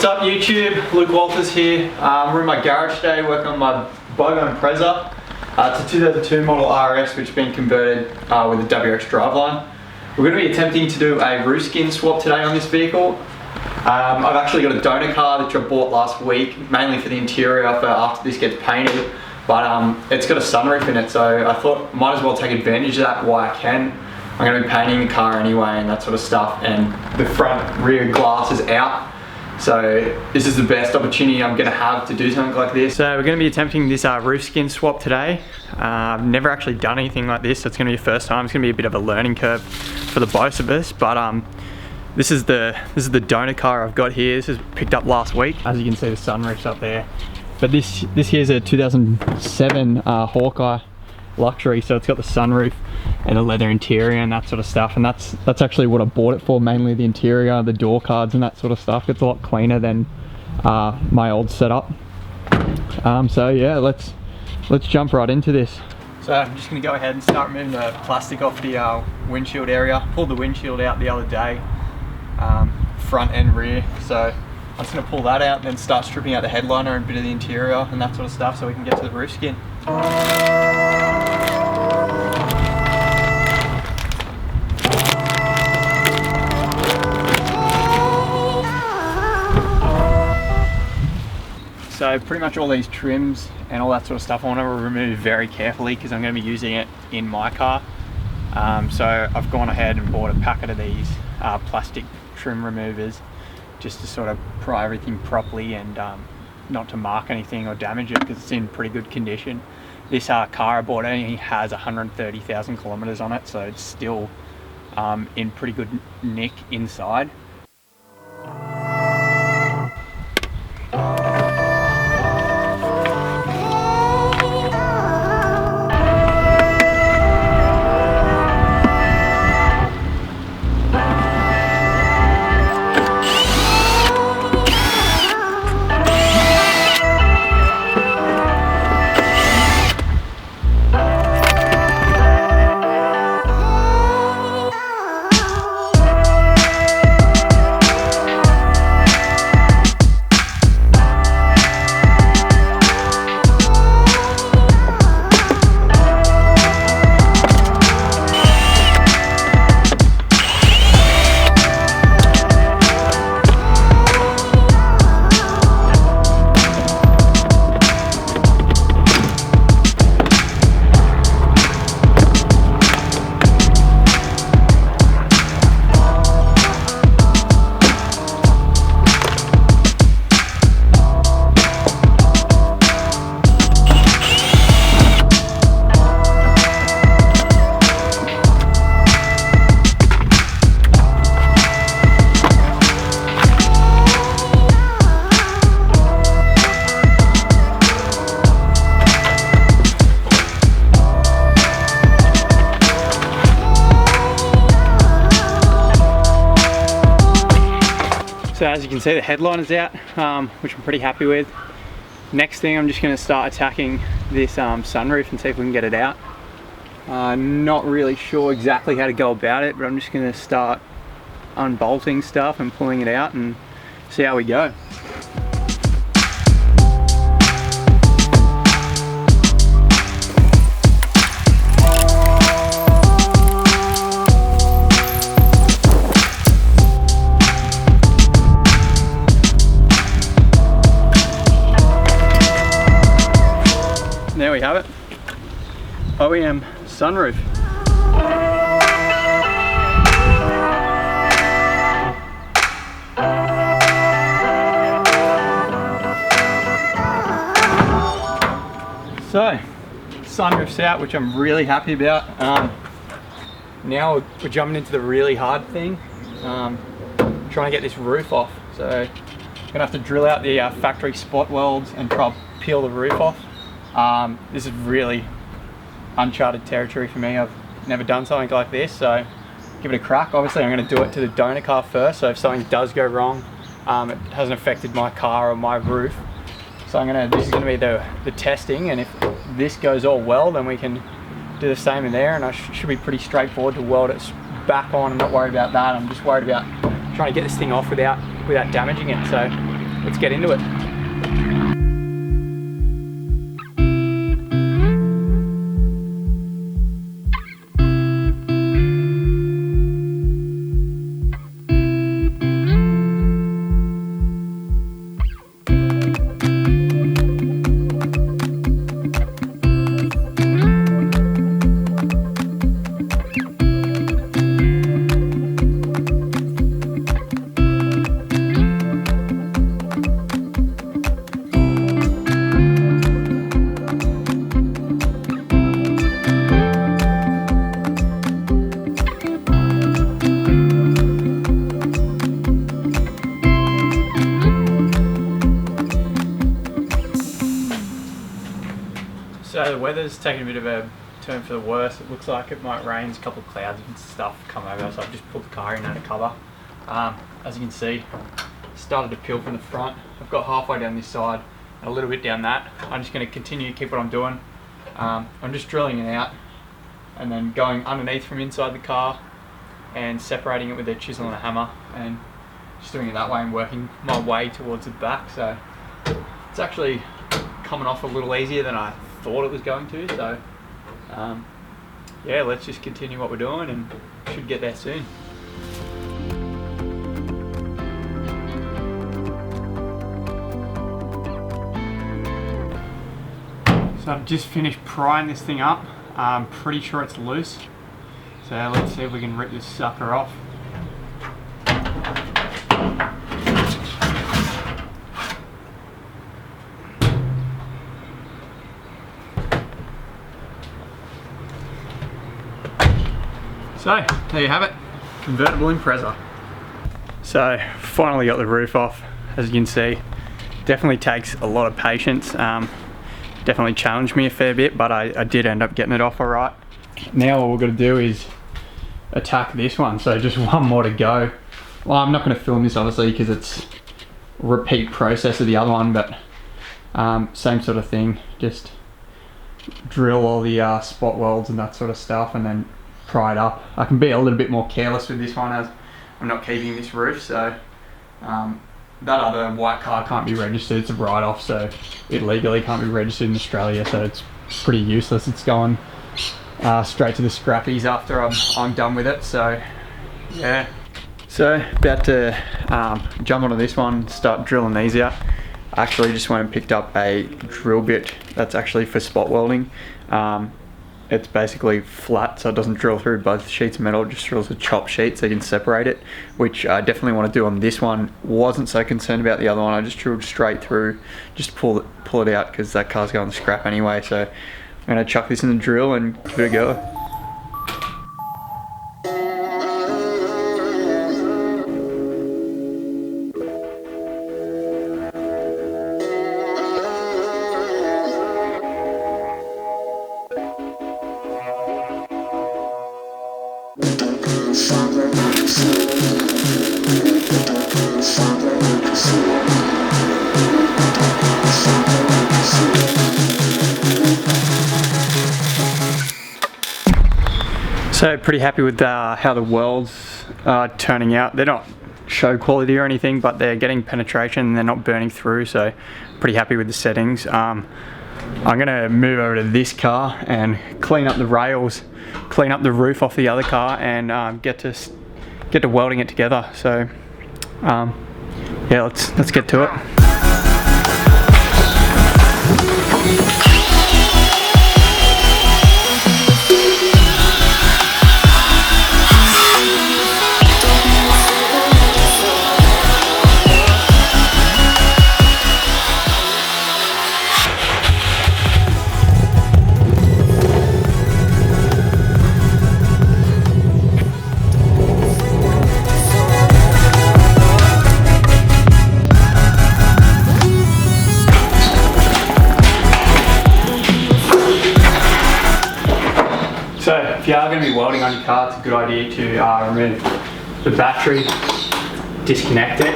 up YouTube? Luke Walters here. We're in my garage today working on my Bogo Impreza. It's a 2002 model RS which has been converted with a Wrx driveline. We're going to be attempting to do a roof skin swap today on this vehicle. I've actually got a donor car that I bought last week, mainly for the interior for after this gets painted. But it's got a sunroof in it, so I thought might as well take advantage of that while I can. I'm going to be painting the car anyway and that sort of stuff, and the front rear glass is out. So this is the best opportunity I'm going to have to do something like this. So we're going to be attempting this roof skin swap today. I've never actually done anything like this, so it's going to be the first time. It's going to be a bit of a learning curve for the both of us, but this is the donor car I've got here. This was picked up last week. As you can see, the sunroof's up there. But this here's a 2007 Hawkeye luxury, so it's got the sunroof and a leather interior and that sort of stuff, and that's actually what I bought it for, mainly the interior, the door cards and that sort of stuff. It's a lot cleaner than my old setup. So yeah, let's jump right into this. So I'm just going to go ahead and start removing the plastic off the windshield area. Pulled the windshield out the other day, front and rear, so I'm just going to pull that out and then start stripping out the headliner and a bit of the interior and that sort of stuff so we can get to the roof skin. So pretty much all these trims and all that sort of stuff I want to remove very carefully because I'm going to be using it in my car. So I've gone ahead and bought a packet of these plastic trim removers just to sort of pry everything properly and not to mark anything or damage it because it's in pretty good condition. This car I bought only has 130,000 kilometers on it, so it's still in pretty good nick inside. So as you can see, the headliner's out, which I'm pretty happy with. Next thing, I'm just going to start attacking this sunroof and see if we can get it out. Not really sure exactly how to go about it, but I'm just going to start unbolting stuff and pulling it out and see how we go. There we have it, OEM sunroof. So, sunroof's out, which I'm really happy about. Now we're jumping into the really hard thing, trying to get this roof off. So, I'm gonna have to drill out the factory spot welds and try to peel the roof off. This is really uncharted territory for me. I've never done something like this, so give it a crack. Obviously I'm going to do it to the donor car first, so if something does go wrong, it hasn't affected my car or my roof. So this is going to be the testing, and if this goes all well, then we can do the same in there, and I should be pretty straightforward to weld it back on. I'm not worried about that. I'm just worried about trying to get this thing off without damaging it. So let's get into it. So the weather's taken a bit of a turn for the worse. It looks like it might rain. There's a couple of clouds and stuff come over, so I've just pulled the car in under cover. As you can see, started to peel from the front. I've got halfway down this side and a little bit down that. I'm just going to continue to keep what I'm doing. I'm just drilling it out and then going underneath from inside the car and separating it with a chisel and a hammer, and just doing it that way and working my way towards the back. So it's actually coming off a little easier than I thought it was going to, so yeah, let's just continue what we're doing and should get there soon. So I've just finished prying this thing up. I'm pretty sure it's loose, so let's see if we can rip this sucker off. So, there you have it, convertible Impreza. So, finally got the roof off, as you can see. Definitely takes a lot of patience. Definitely challenged me a fair bit, but I did end up getting it off alright. Now all we've got to do is attack this one, so just one more to go. Well, I'm not going to film this obviously because it's a repeat process of the other one, but same sort of thing. Just drill all the spot welds and that sort of stuff and then pry it up. I can be a little bit more careless with this one as I'm not keeping this roof, so that other white car can't be registered. It's a write-off, so it legally can't be registered in Australia, so it's pretty useless. It's going straight to the scrappies after I'm done with it, so yeah. So about to jump onto this one, start drilling these out. I actually just went and picked up a drill bit that's actually for spot welding. It's basically flat, so it doesn't drill through both sheets of metal, it just drills a chop sheet so you can separate it, which I definitely want to do on this one. Wasn't so concerned about the other one. I just drilled straight through, just pull it out because that car's going to scrap anyway. So I'm going to chuck this in the drill and give it a go. So pretty happy with how the welds are turning out. They're not show quality or anything, but they're getting penetration and they're not burning through, so pretty happy with the settings. I'm gonna move over to this car and clean up the rails, clean up the roof off the other car, and get to welding it together. So yeah, let's get to it. So if you are going to be welding on your car, it's a good idea to remove the battery, disconnect it,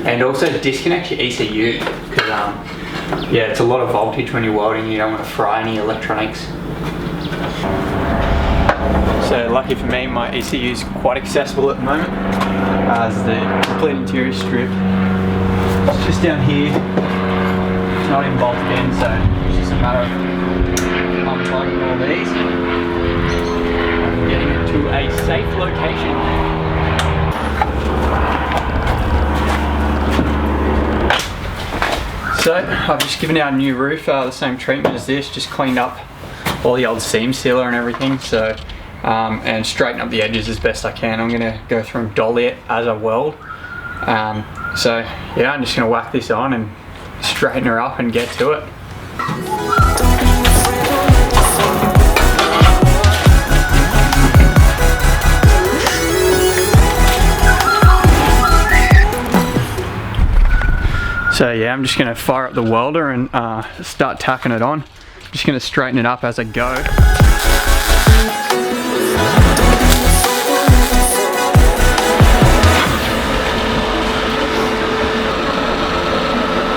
and also disconnect your ECU, because yeah, it's a lot of voltage when you're welding. You don't want to fry any electronics. So lucky for me, my ECU is quite accessible at the moment, as the complete interior strip. It's just down here, it's not even bolted in, so it's just a matter of unplugging all these and getting it to a safe location. So I've just given our new roof the same treatment as this, just cleaned up all the old seam sealer and everything, so and straighten up the edges as best I can. I'm going to go through and dolly it as I weld. So yeah, I'm just going to whack this on and straighten her up and get to it. So yeah, I'm just going to fire up the welder and start tacking it on. Just going to straighten it up as I go.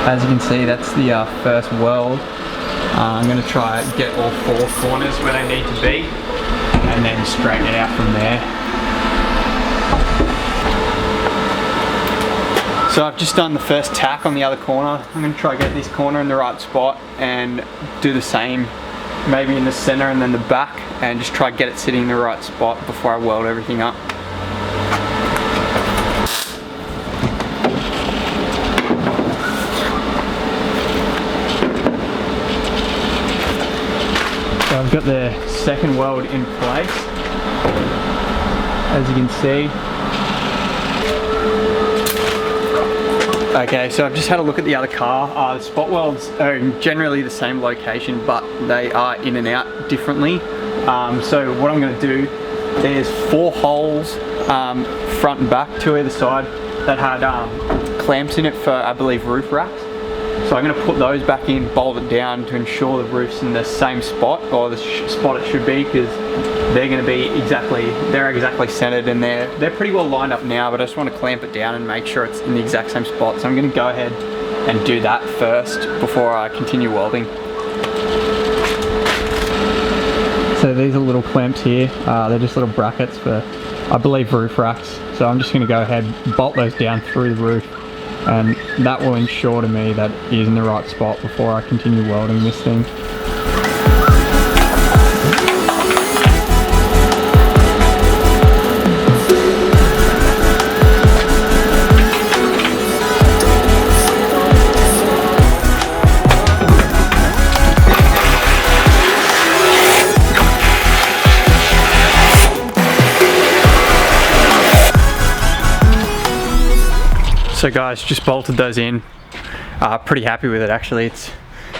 As you can see, that's the first weld. I'm going to try and get all 4 corners where they need to be and then straighten it out from there. So I've just done the first tack on the other corner. I'm going to try to get this corner in the right spot and do the same, maybe in the center and then the back, and just try to get it sitting in the right spot before I weld everything up. So I've got the second weld in place, as you can see. Okay, so I've just had a look at the other car. The spot welds are generally the same location, but they are in and out differently. So what I'm going to do, there's 4 holes front and back to either side that had clamps in it for, I believe, roof racks. So I'm going to put those back in, bolt it down to ensure the roof's in the same spot, or the spot it should be, because they're going to be exactly centered, and they're pretty well lined up now, but I just want to clamp it down and make sure it's in the exact same spot. So I'm going to go ahead and do that first before I continue welding. So these are little clamps here, they're just little brackets for, I believe, roof racks. So I'm just going to go ahead and bolt those down through the roof, and that will ensure to me that it is in the right spot before I continue welding this thing. So guys, just bolted those in. Pretty happy with it actually. It's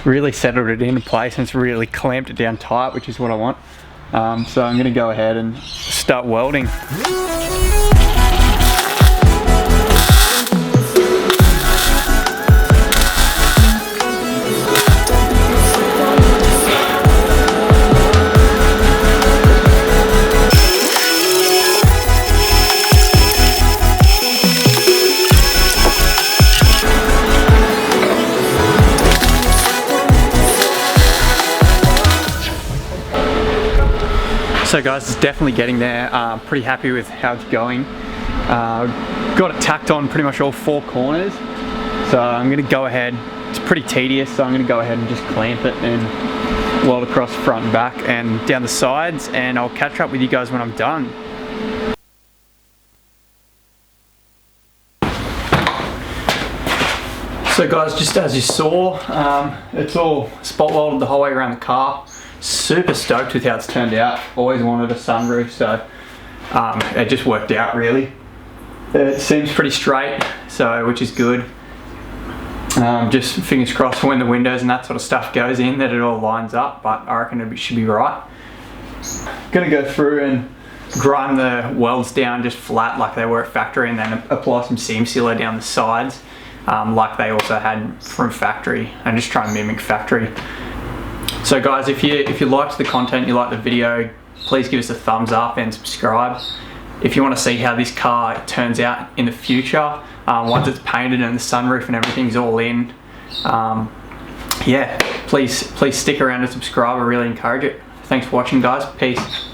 really settled it into place and it's really clamped it down tight, which is what I want. So I'm going to go ahead and start welding. So guys, it's definitely getting there. Pretty happy with how it's going. Got it tacked on pretty much all 4 corners. So I'm going to go ahead, it's pretty tedious, so I'm going to go ahead and just clamp it and weld across front and back and down the sides, and I'll catch up with you guys when I'm done. So guys, just as you saw, it's all spot welded the whole way around the car. Super stoked with how it's turned out. Always wanted a sunroof, so it just worked out really. It seems pretty straight, so which is good. Just fingers crossed when the windows and that sort of stuff goes in that it all lines up, but I reckon it should be right. Gonna go through and grind the welds down just flat like they were at factory, and then apply some seam sealer down the sides like they also had from factory, and just try and mimic factory. So guys, if you liked the content, you liked the video, please give us a thumbs up and subscribe. If you want to see how this car turns out in the future, once it's painted and the sunroof and everything's all in, yeah, please stick around and subscribe. I really encourage it. Thanks for watching guys, peace.